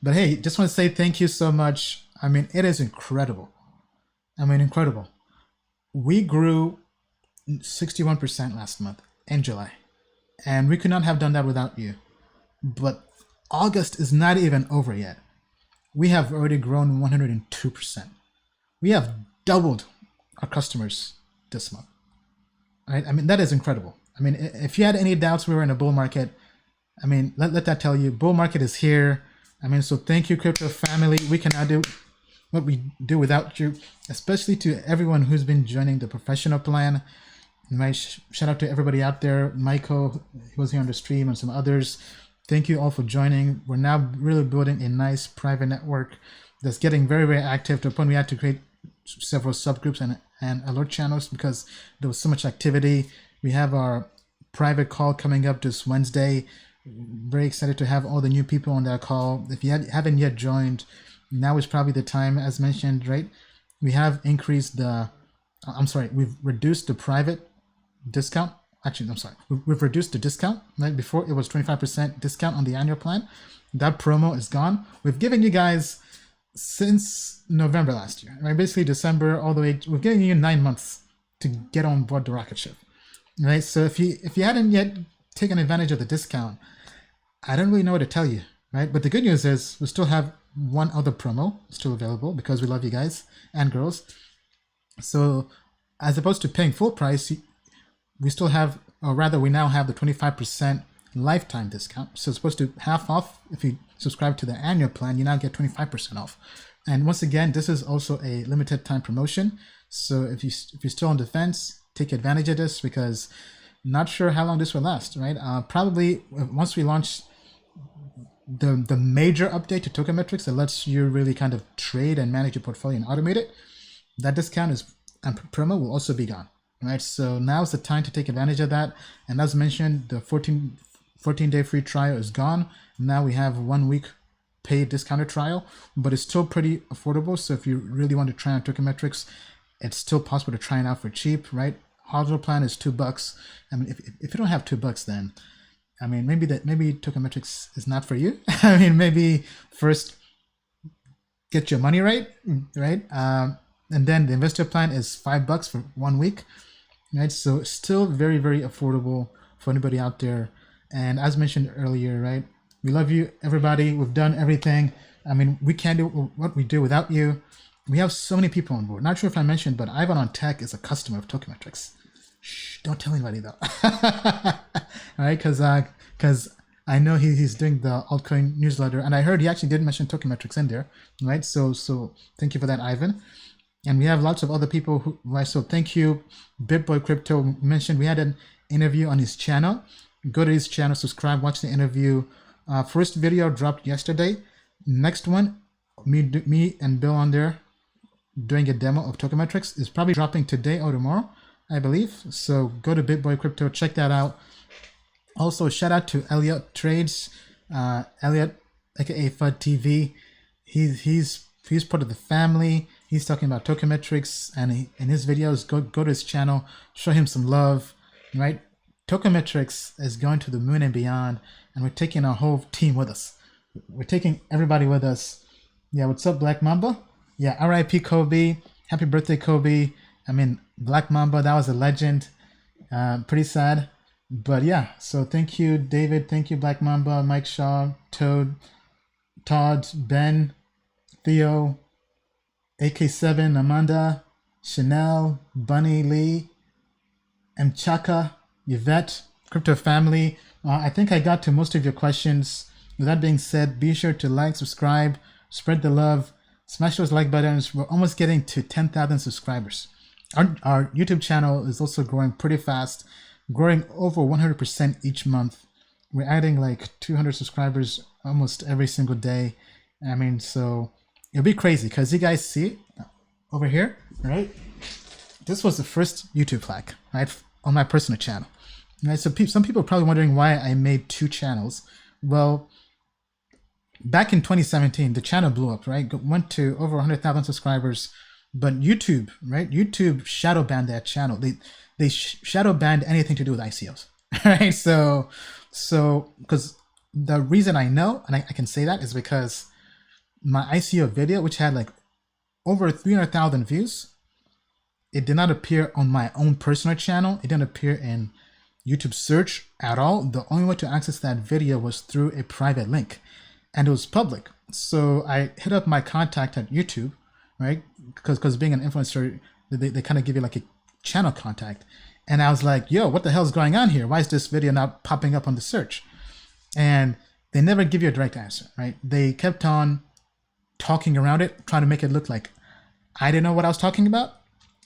But hey, just want to say thank you so much. I mean, it is incredible. I mean, incredible. We grew 61% last month in July, and we could not have done that without you. But August is not even over yet. We have already grown 102%. We have doubled our customers this month. Right? I mean, that is incredible. I mean, if you had any doubts we were in a bull market, I mean, let that tell you, bull market is here. I mean, so thank you, crypto family. We cannot do what we do without you, especially to everyone who's been joining the professional plan. Right? Shout out to everybody out there. Michael, who was here on the stream, and some others. Thank you all for joining. We're now really building a nice private network that's getting very, very active to the point we had to create several subgroups and alert channels because there was so much activity. We have our private call coming up this Wednesday. Very excited to have all the new people on that call. If you haven't yet joined, now is probably the time, as mentioned, right? We have increased we've reduced the private discount. Actually, I'm sorry, we've reduced the discount. Right before it was 25% discount on the annual plan. That promo is gone. We've given you guys since November last year, right? Basically December all the way. We've given you 9 months to get on board the rocket ship, right? So if you hadn't yet taken advantage of the discount, I don't really know what to tell you, right? But the good news is we still have one other promo still available because we love you guys and girls. So as opposed to paying full price, we still have, or rather we now have the 25% lifetime discount. So it's supposed to half off. If you subscribe to the annual plan, you now get 25% off. And once again, this is also a limited time promotion. So if you're still on the fence, take advantage of this because not sure how long this will last, right? Probably once we launch the major update to Token Metrics that lets you really kind of trade and manage your portfolio and automate it, that discount and promo will also be gone, right? So now's the time to take advantage of that. And as mentioned, the 14-day free trial is gone. Now we have 1 week paid discounted trial, but it's still pretty affordable. So if you really want to try on Token Metrics, it's still possible to try it out for cheap, right? Hardware plan is $2. I mean, if you don't have $2, then I mean, maybe Token Metrics is not for you. I mean, maybe first get your money right? And then the investor plan is $5 for 1 week, right? So still very, very affordable for anybody out there. And as mentioned earlier, right? We love you, everybody. We've done everything. I mean, we can't do what we do without you. We have so many people on board. Not sure if I mentioned, but Ivan on Tech is a customer of Token Metrics. Shh, don't tell anybody though. All right, because I know he's doing the altcoin newsletter, and I heard he actually did mention Token Metrics in there, right? So thank you for that, Ivan. And we have lots of other people who, right? So thank you, BitBoy Crypto mentioned we had an interview on his channel. Go to his channel, subscribe, watch the interview. First video dropped yesterday. Next one, me and Bill on there doing a demo of Token Metrics is probably dropping today or tomorrow, I believe. So go to BitBoy Crypto, check that out. Also, shout out to Elliot Trades, Elliot, aka FUD TV. He's part of the family. He's talking about Token Metrics, and in his videos, go to his channel, show him some love, right? Token Metrics is going to the moon and beyond, and we're taking our whole team with us. We're taking everybody with us. Yeah, what's up, Black Mamba? Yeah, R.I.P. Kobe. Happy birthday, Kobe. I mean, Black Mamba, that was a legend. Pretty sad. But yeah, so thank you, David. Thank you, Black Mamba, Mike Shaw, Toad, Todd, Ben, Theo, AK7, Amanda, Chanel, Bunny Lee, Mchaka, Yvette, Crypto Family. I think I got to most of your questions. With that being said, be sure to like, subscribe, spread the love, smash those like buttons. We're almost getting to 10,000 subscribers. Our YouTube channel is also growing pretty fast, growing over 100% each month. We're adding like 200 subscribers almost every single day. I mean, so it'll be crazy because you guys see over here, right? This was the first YouTube flag, right, on my personal channel. Right, so some people are probably wondering why I made 2 channels. Well, back in 2017, the channel blew up, right? Went to over 100,000 subscribers, but YouTube, right? YouTube shadow banned that channel. They shadow banned anything to do with ICOs, right? So because the reason I know, and I can say that, is because my ICO video, which had like over 300,000 views, it did not appear on my own personal channel. It didn't appear in YouTube search at all. The only way to access that video was through a private link, and it was public. So I hit up my contact at YouTube, right? Because being an influencer, they kind of give you like a channel contact. And I was like, yo, what the hell is going on here? Why is this video not popping up on the search? And they never give you a direct answer, right? They kept on talking around it, trying to make it look like I didn't know what I was talking about,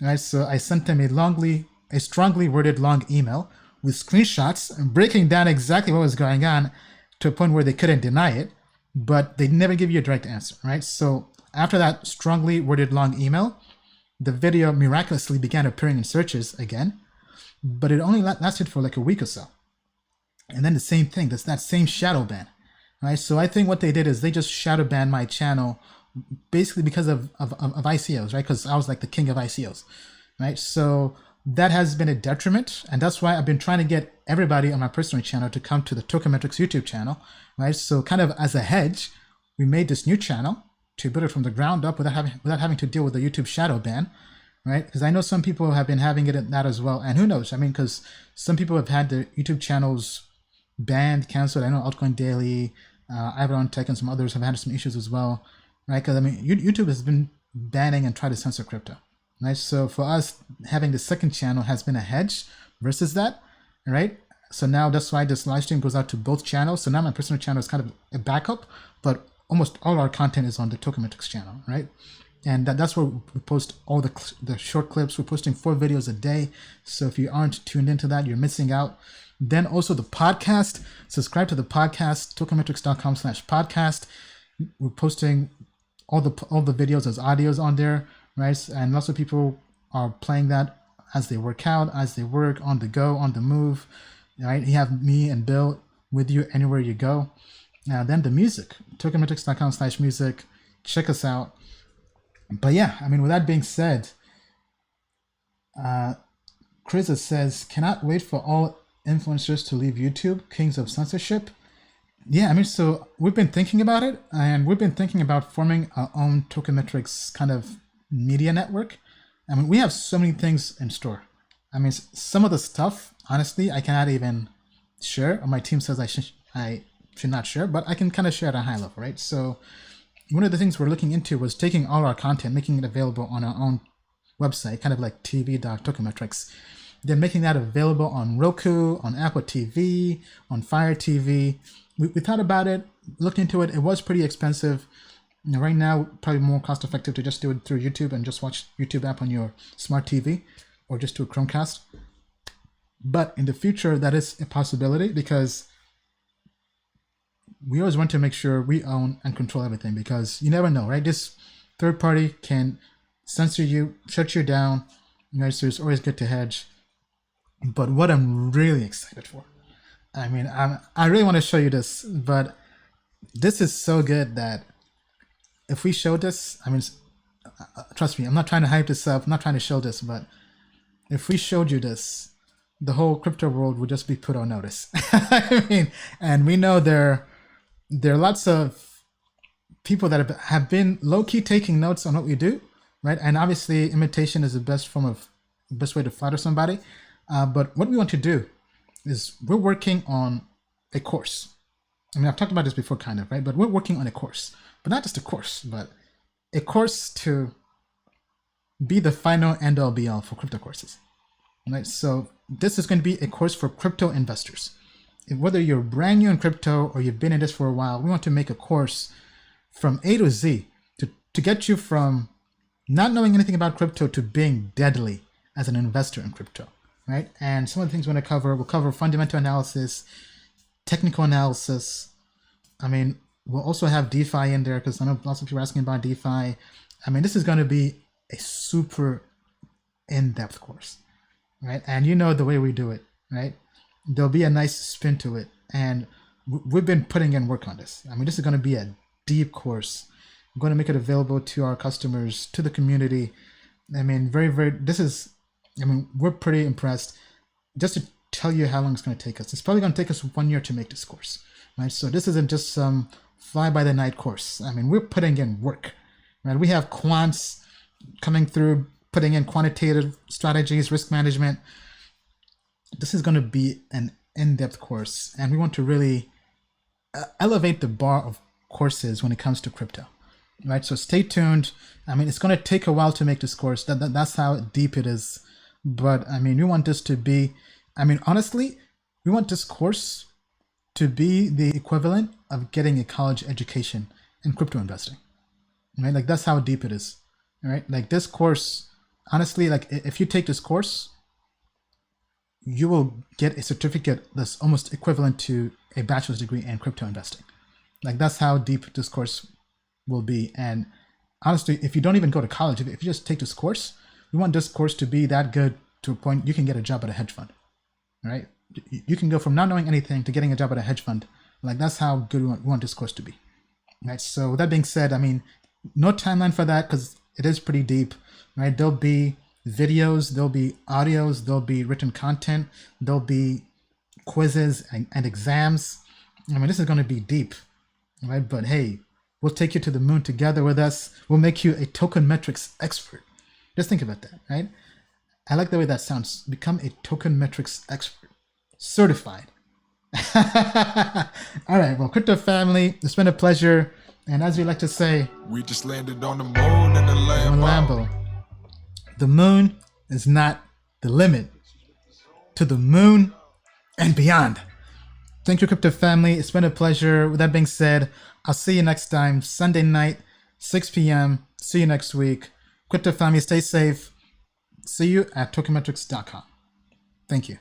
right? So I sent them a strongly worded long email with screenshots and breaking down exactly what was going on to a point where they couldn't deny it, but they never give you a direct answer, right? So after that strongly worded long email, the video miraculously began appearing in searches again, but it only lasted for like a week or so. And then the same thing, that's that same shadow ban, right? So I think what they did is they just shadow banned my channel basically because of ICOs, right? Because I was like the king of ICOs, right? So that has been a detriment, and that's why I've been trying to get everybody on my personal channel to come to the Token Metrics YouTube channel, right? So kind of as a hedge, we made this new channel to build it from the ground up without having to deal with the YouTube shadow ban, right? Because I know some people have been having it at that as well, and who knows? I mean, because some people have had their YouTube channels banned, canceled. I know Altcoin Daily, Ivan Tech, and some others have had some issues as well, right? Because I mean, YouTube has been banning and trying to censor crypto, right? So for us, having the second channel has been a hedge versus that, right? So now that's why this live stream goes out to both channels. So now my personal channel is kind of a backup, but almost all our content is on the Token Metrics channel, right? And that's where we post all the short clips. We're posting 4 videos a day. So if you aren't tuned into that, you're missing out. Then also the podcast, subscribe to the podcast, tokenmetrics.com/podcast. We're posting all the videos as audios on there, right? And lots of people are playing that as they work out, as they work, on the go, on the move, right? You have me and Bill with you anywhere you go. Then the music, tokenmetrics.com/music. Check us out. But yeah, I mean, with that being said, Chris says, cannot wait for all influencers to leave YouTube, kings of censorship. Yeah, I mean, so we've been thinking about it, and we've been thinking about forming our own Token Metrics kind of media network. I mean, we have so many things in store. I mean, some of the stuff, honestly, I cannot even share, or my team says I should not share, but I can kind of share at a high level, right? So one of the things we're looking into was taking all our content, making it available on our own website, kind of like tv.tokenmetrics, then making that available on Roku, on Apple TV, on Fire TV. We thought about it, looked into it. It was pretty expensive. You know, right now, probably more cost effective to just do it through YouTube and just watch YouTube app on your smart TV or just do a Chromecast. But in the future, that is a possibility because we always want to make sure we own and control everything, because you never know, right? This third party can censor you, shut you down, right? So it's always good to hedge. But what I'm really excited for, I mean, I really want to show you this, but this is so good that if we show this, I mean, trust me, I'm not trying to hype this up, I'm not trying to show this, but if we showed you this, the whole crypto world would just be put on notice. I mean, and we know there are lots of people that have been low-key taking notes on what we do, right? And obviously, imitation is the best way to flatter somebody. But what we want to do is we're working on a course. I mean, I've talked about this before, kind of, right? But we're working on a course, but not just a course, but a course to be the final end-all be-all for crypto courses, right? So this is going to be a course for crypto investors. Whether you're brand new in crypto or you've been in this for a while, we want to make a course from A to Z to get you from not knowing anything about crypto to being deadly as an investor in crypto, right? And some of the things we'll cover fundamental analysis, technical analysis. I mean, we'll also have DeFi in there because I know lots of people are asking about DeFi. I mean, this is going to be a super in-depth course, right? And you know the way we do it, right? There'll be a nice spin to it, and we've been putting in work on this. I mean, this is going to be a deep course. I'm going to make it available to our customers, to the community. I mean, we're pretty impressed. Just to tell you how long it's going to take us, it's probably going to take us 1 year to make this course, right? So this isn't just some fly by the night course. I mean, we're putting in work, right? We have quants coming through, putting in quantitative strategies, risk management. This is going to be an in-depth course, and we want to really elevate the bar of courses when it comes to crypto, right? So stay tuned. I mean, it's going to take a while to make this course. That's how deep it is. But I mean, we want this to be, I mean, honestly, we want this course to be the equivalent of getting a college education in crypto investing, right? Like that's how deep it is, right? Like this course, honestly, like if you take this course, you will get a certificate that's almost equivalent to a bachelor's degree in crypto investing. Like that's how deep this course will be. And honestly, if you don't even go to college, if you just take this course, we want this course to be that good to a point you can get a job at a hedge fund, right? You can go from not knowing anything to getting a job at a hedge fund. Like that's how good we want this course to be, right? So with that being said, I mean, no timeline for that because it is pretty deep, right? There'll be videos, there'll be audios, there'll be written content, there'll be quizzes and exams. I mean, this is going to be deep, right? But hey, we'll take you to the moon together with us. We'll make you a token metrics expert. Just think about that, right? I like the way that sounds. Become a token metrics expert. Certified. All right, well, crypto family, it's been a pleasure. And as we like to say, we just landed on the moon in a Lambo. The moon is not the limit. To the moon and beyond. Thank you, crypto family. It's been a pleasure. With that being said, I'll see you next time, Sunday night, 6 p.m. See you next week. Crypto family, stay safe. See you at tokenmetrics.com. Thank you.